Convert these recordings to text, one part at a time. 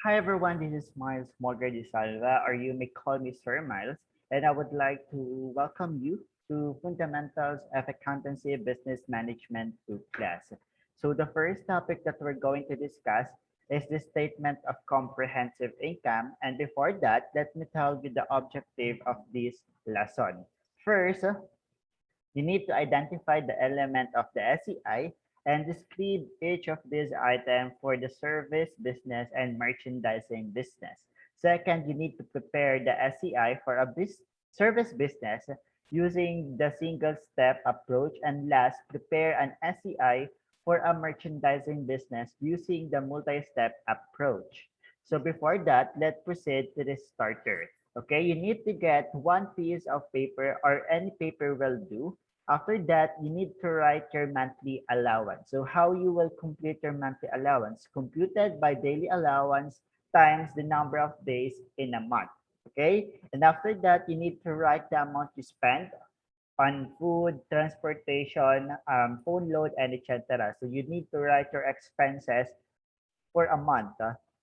Hi everyone, this is Miles Morgan Salva, or you may call me Sir Miles, and I would like to welcome you to Fundamentals of Accountancy Business Management 2 class. So the first topic that we're going to discuss is the statement of comprehensive income, and before that, let me tell you the objective of this lesson. First, you need to identify the element of the SEI and describe each of these items for the service business and merchandising business. Second, you need to prepare the SEI for a service business using the single step approach. And last, prepare an SEI for a merchandising business using the multi-step approach. So before that, let's proceed to the starter. Okay, you need to get one piece of paper or any paper will do. After that, you need to write your monthly allowance. So how you will complete your monthly allowance? Computed by daily allowance times the number of days in a month. Okay? And after that, you need to write the amount you spend on food, transportation, phone load, and etc. So you need to write your expenses for a month.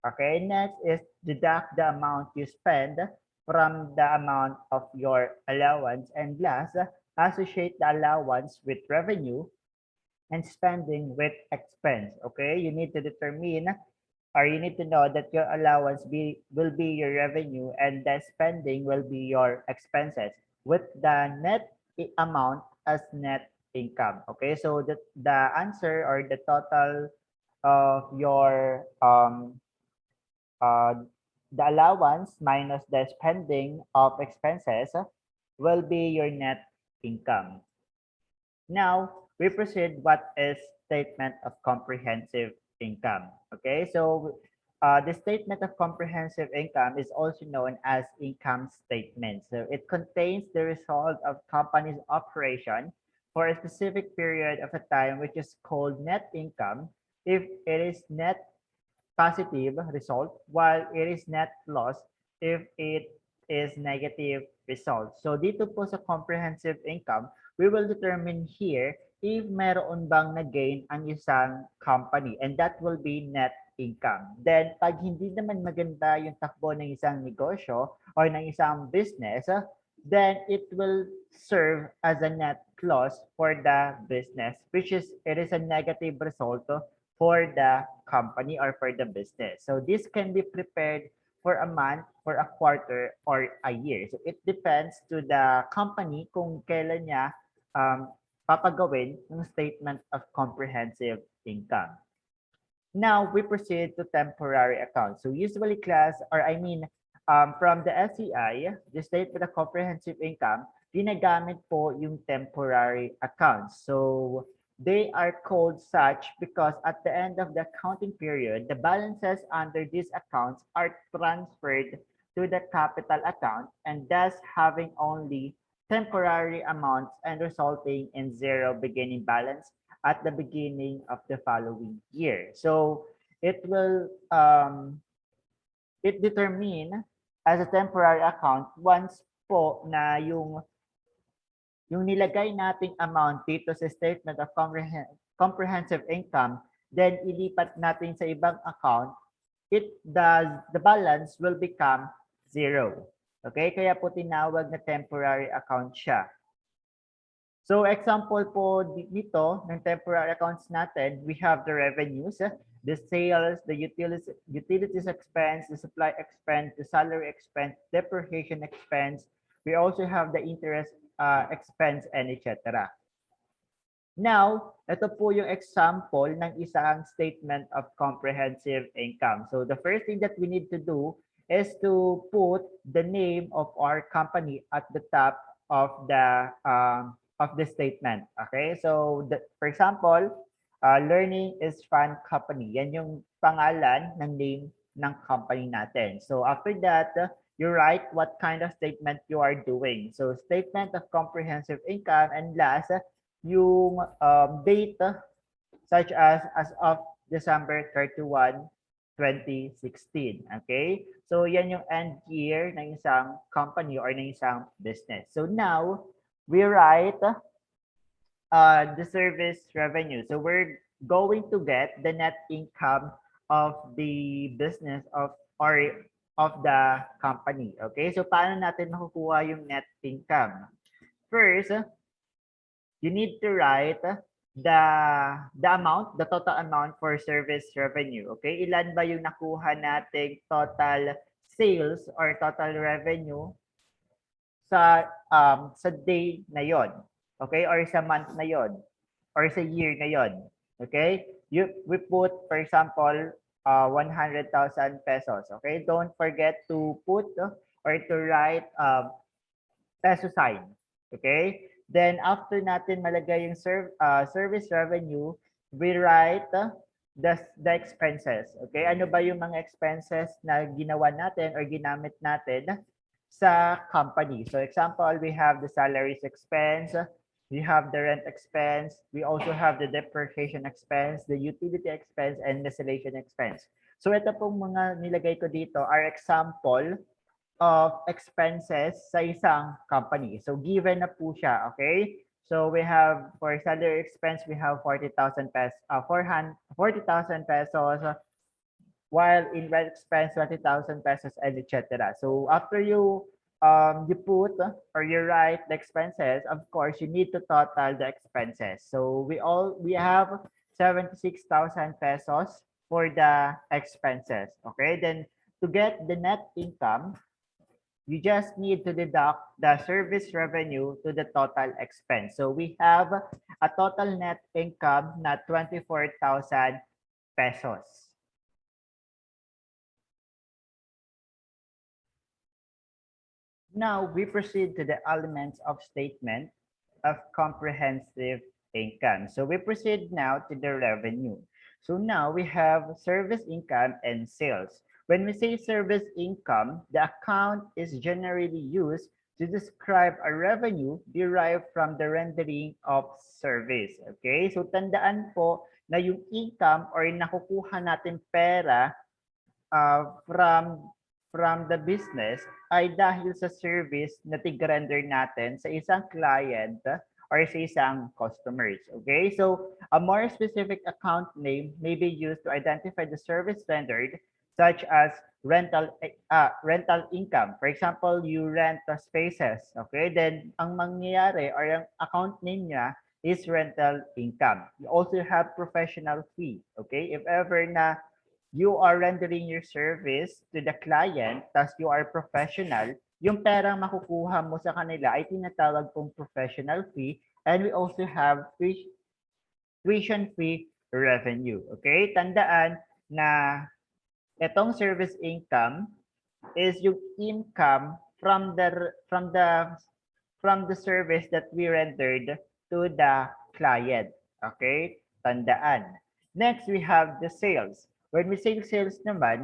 Okay, next is deduct the amount you spend from the amount of your allowance. And last, associate the allowance with revenue and spending with expense. Okay, you need to determine or you need to know that your allowance will be your revenue and the spending will be your expenses with the net amount as net income. Okay, so the answer or the total of your uh, the allowance minus the spending of expenses will be your net income. Now, we proceed what is statement of comprehensive income. Okay, so the statement of comprehensive income is also known as income statement. So it contains the result of company's operation for a specific period of a time, which is called net income if it is net positive result, while it is net loss if it is negative result. So dito po sa comprehensive income, we will determine here if meron bang na-gain ang isang company, and that will be net income. Then pag hindi naman maganda yung takbo ng isang negosyo or ng isang business, then it will serve as a net loss for the business, which is it is a negative result for the company or for the business. So this can be prepared for a month, for a quarter, or a year. So it depends to the company kung kailan niya papagawin ng statement of comprehensive income. Now, we proceed to temporary accounts. So usually class, or I mean, from the SEI, the statement of comprehensive income, ginagamit po yung temporary accounts. So they are called such because at the end of the accounting period, the balances under these accounts are transferred to the capital account and thus having only temporary amounts and resulting in zero beginning balance at the beginning of the following year. So it will it determine as a temporary account once po na yung nilagay nating amount dito sa statement of comprehensive income, then ilipat natin sa ibang account, the balance will become zero. Okay? Kaya po tinawag na temporary account siya. So example po dito ng temporary accounts natin, we have the revenues, the sales, the utilities expense, the supply expense, the salary expense, depreciation expense. We also have the interest expense and etc. Now, ito po yung example ng isang statement of comprehensive income. So the first thing that we need to do is to put the name of our company at the top of the statement. Okay? So for example, Learning is Fun Company. Yan yung pangalan ng name ng company natin. So after that, you write what kind of statement you are doing. So statement of comprehensive income, and last, yung date such as of December 31, 2016. Okay? So yan yung end year ng isang company or ng isang business. So now, we write the service revenue. So we're going to get the net income of the business or of the company. Okay? So paano natin makukuha yung net income? First, you need to write the total amount for service revenue. Okay? Ilan ba yung nakuha nating total sales or total revenue sa day na yon? Okay? Or sa month na yon? Or sa year na yon? Okay? We put, for example, 100,000 pesos. Okay? Don't forget to put or to write peso sign. Okay? Then after natin malagay yung service revenue, we write the expenses. Okay? Ano ba yung mga expenses na ginawa natin or ginamit natin sa company? So example, we have the salaries expense, we have the rent expense, we also have the depreciation expense, the utility expense, and miscellaneous expense. So ito pong mga nilagay ko dito are example of expenses sa isang company. So given na po siya, okay? So we have for salary expense we have 40,000 pesos, 40,000 pesos, while in rent expense 20,000 pesos, and etc. So after you put or you write the expenses, of course you need to total the expenses. So we have 76,000 pesos for the expenses. Okay, then to get the net income, you just need to deduct the service revenue to the total expense. So we have a total net income na 24,000 pesos. Now we proceed to the elements of statement of comprehensive income. So we proceed now to the revenue. So now we have service income and sales. When we say service income, the account is generally used to describe a revenue derived from the rendering of service. Okay? So tandaan po na yung income or yung nakukuha natin pera from the business ay dahil sa service na tig-render natin sa isang client or sa isang customers. Okay? So a more specific account name may be used to identify the service rendered, such as rental income. For example, you rent the spaces. Okay? Then ang mangyayari or yung account name niya is rental income. You also have professional fee. Okay? If ever na you are rendering your service to the client, tas you are professional, yung perang makukuha mo sa kanila ay tinatawag pong professional fee, and we also have tuition fee revenue. Okay? Tandaan na itong service income is yung income from the service that we rendered to the client. Okay? Tandaan. Next, we have the sales. When we say sales naman,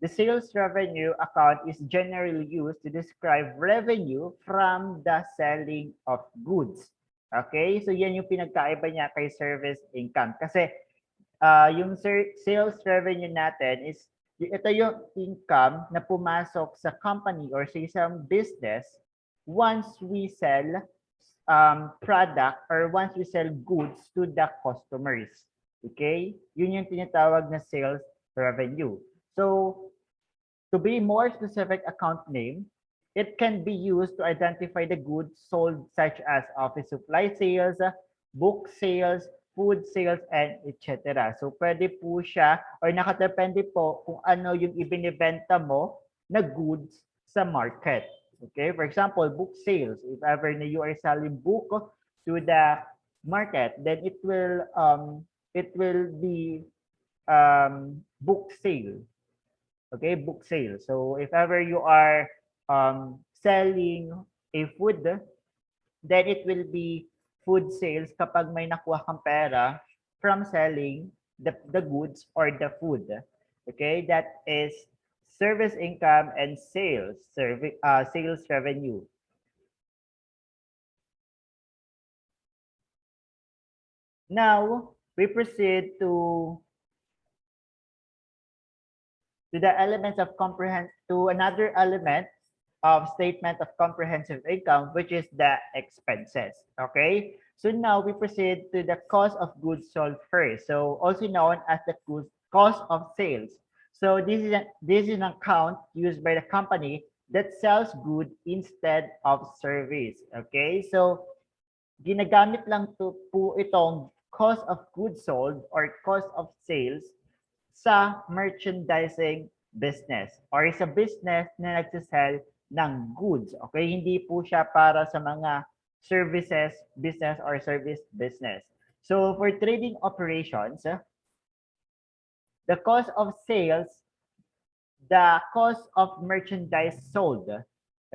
the sales revenue account is generally used to describe revenue from the selling of goods. Okay? So yan yung pinagkaiba niya kay service income. Kasi yung sales revenue natin is ito yung income na pumasok sa company or sa isang business once we sell product or once we sell goods to the customers. Okay? Yun yung tinatawag na sales revenue. So, to be more specific account name, it can be used to identify the goods sold such as office supply sales, book sales, food sales, and etc. So, pwede po siya or nakadepende po kung ano yung ibinibenta mo na goods sa market. Okay? For example, book sales. If ever na you are selling book to the market, then it will be book sale. Okay, book sale. So if ever you are selling a food, then it will be food sales kapag may nakuha kang pera from selling the goods or the food. Okay, that is service income and sales revenue. Now we proceed to the elements of another element of statement of comprehensive income, which is the expenses. Okay, so now we proceed to the cost of goods sold first, so also known as the cost of sales. So this is an account used by the company that sells good instead of service. Okay? So ginagamit lang to po itong cost of goods sold or cost of sales sa merchandising business or sa business na nagsisell ng goods. Okay? Hindi po siya para sa mga services business or service business. So for trading operations, the cost of sales, the cost of merchandise sold.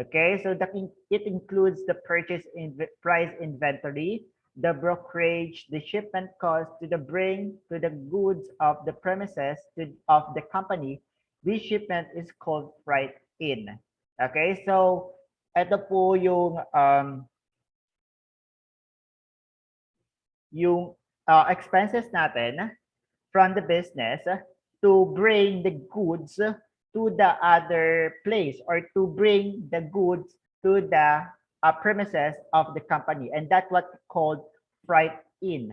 Okay, so it includes the purchase price inventory, the brokerage, the shipment cost to the bring to the goods of the premises of the company. This shipment is called freight in. Okay, so ito po yung expenses natin from the business to bring the goods to the other place or to bring the goods to the premises of the company, and that's what called freight in.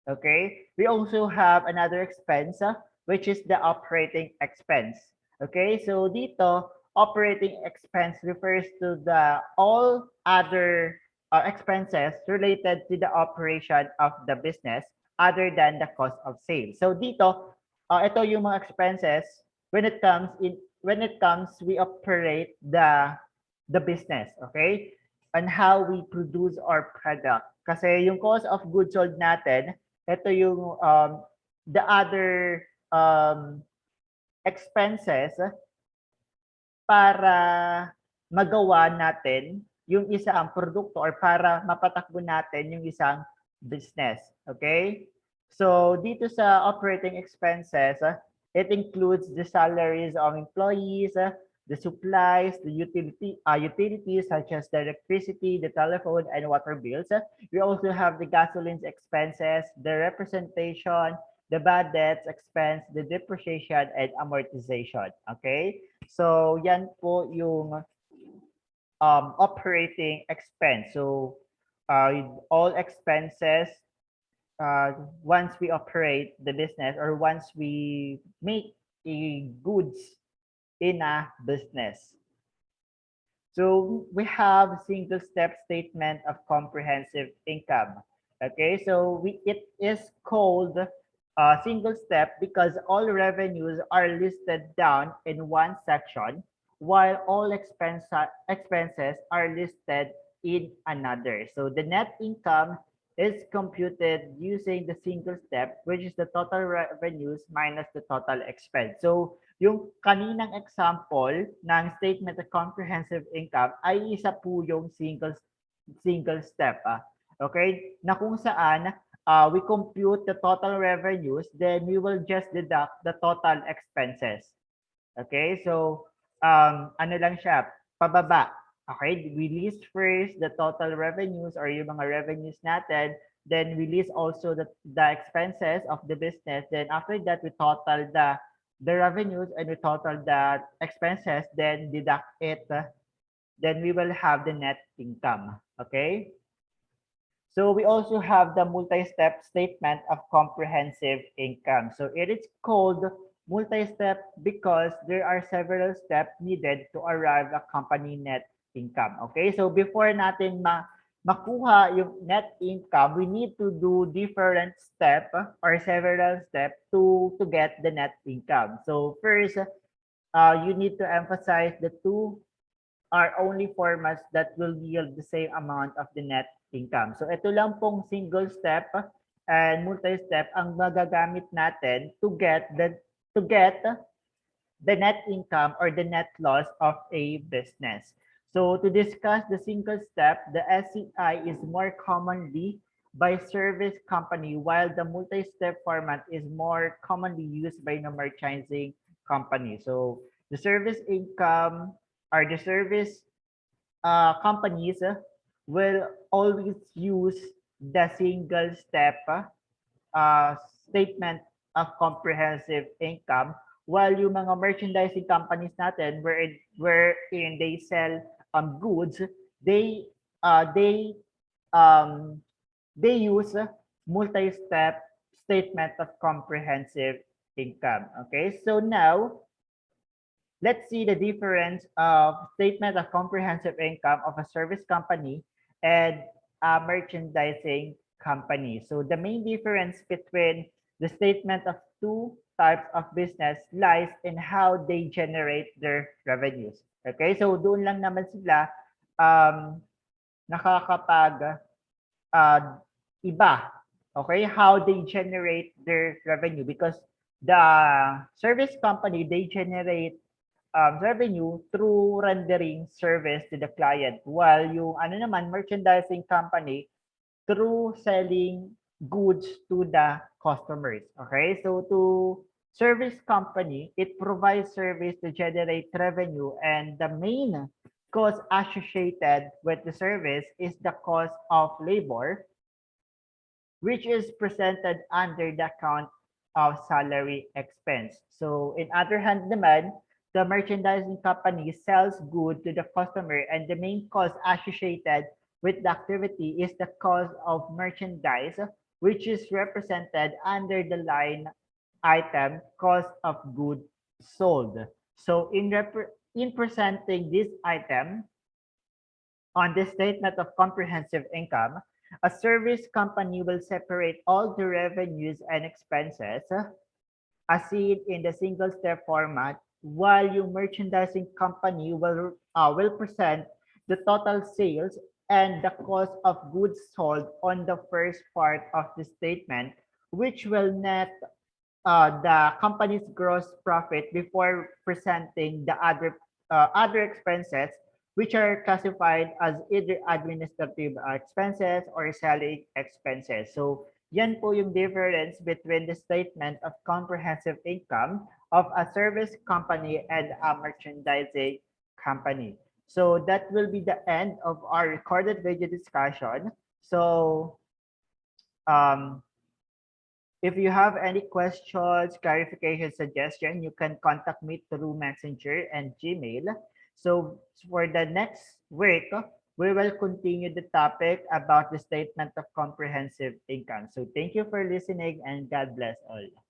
Okay, we also have another expense which is the operating expense. Okay, so dito operating expense refers to the all other expenses related to the operation of the business other than the cost of sales. So dito ito yung mga expenses when it comes we operate the business, okay? And how we produce our product. Kasi yung cost of goods sold natin, ito yung the other expenses para magawa natin yung isang produkto or para mapatakbo natin yung isang business, okay? So dito sa operating expenses, it includes the salaries of employees, the supplies, the utilities such as the electricity, the telephone, and water bills. We also have the gasoline expenses, the representation, the bad debts expense, the depreciation, and amortization. Okay? So yan po yung operating expense. So all expenses once we operate the business or once we make a goods in a business. So we have single step statement of comprehensive income. Okay, so it is called single step because all revenues are listed down in one section while all expenses are listed in another. So the net income is computed using the single step, which is the total revenues minus the total expense. So yung kaninang example ng statement of comprehensive income ay isa po yung single step. Okay? Na kung saan we compute the total revenues, then we will just deduct the total expenses. Okay? So, ano lang siya, pababa. Okay? We list first the total revenues or yung mga revenues natin. Then we list also the expenses of the business. Then after that, we total the revenues and we total the expenses, then deduct it. Then we will have the net income. Okay? So we also have the multi-step statement of comprehensive income. So it is called multi-step because there are several steps needed to arrive at company net income. Okay, so before natin makuha yung net income, we need to do different steps or several steps to get the net income. So first, you need to emphasize the two are only formats that will yield the same amount of the net income. So ito lang pong single step and multi-step ang magagamit natin to get the net income or the net loss of a business. So to discuss the single step, the SCI is more commonly by service company while the multi-step format is more commonly used by the merchandising company. So the service income or the service companies will always use the single step statement of comprehensive income, while yung mga merchandising companies natin wherein they sell goods, they use multi-step statement of comprehensive income. Okay, so now let's see the difference of statement of comprehensive income of a service company and a merchandising company. So the main difference between the statement of two types of business lies in how they generate their revenues. Okay, so doon lang naman sila um, nakakapag iba. Okay, how they generate their revenue because the service company they generate revenue through rendering service to the client while yung ano naman merchandising company through selling goods to the customers. Okay, so to service company it provides service to generate revenue and the main cost associated with the service is the cost of labor which is presented under the account of salary expense. So in other hand naman, the merchandising company sells good to the customer and the main cost associated with the activity is the cost of merchandise, which is represented under the line item cost of goods sold. So in presenting this item on the statement of comprehensive income, a service company will separate all the revenues and expenses as seen in the single step format, while your merchandising company will present the total sales and the cost of goods sold on the first part of the statement, which will net the company's gross profit before presenting the other expenses which are classified as either administrative expenses or selling expenses. So yan po yung difference between the statement of comprehensive income of a service company and a merchandising company. So that will be the end of our recorded video discussion. So um, if you have any questions, clarification, suggestion, you can contact me through Messenger and Gmail. So for the next week, we will continue the topic about the statement of comprehensive income. So thank you for listening and God bless all.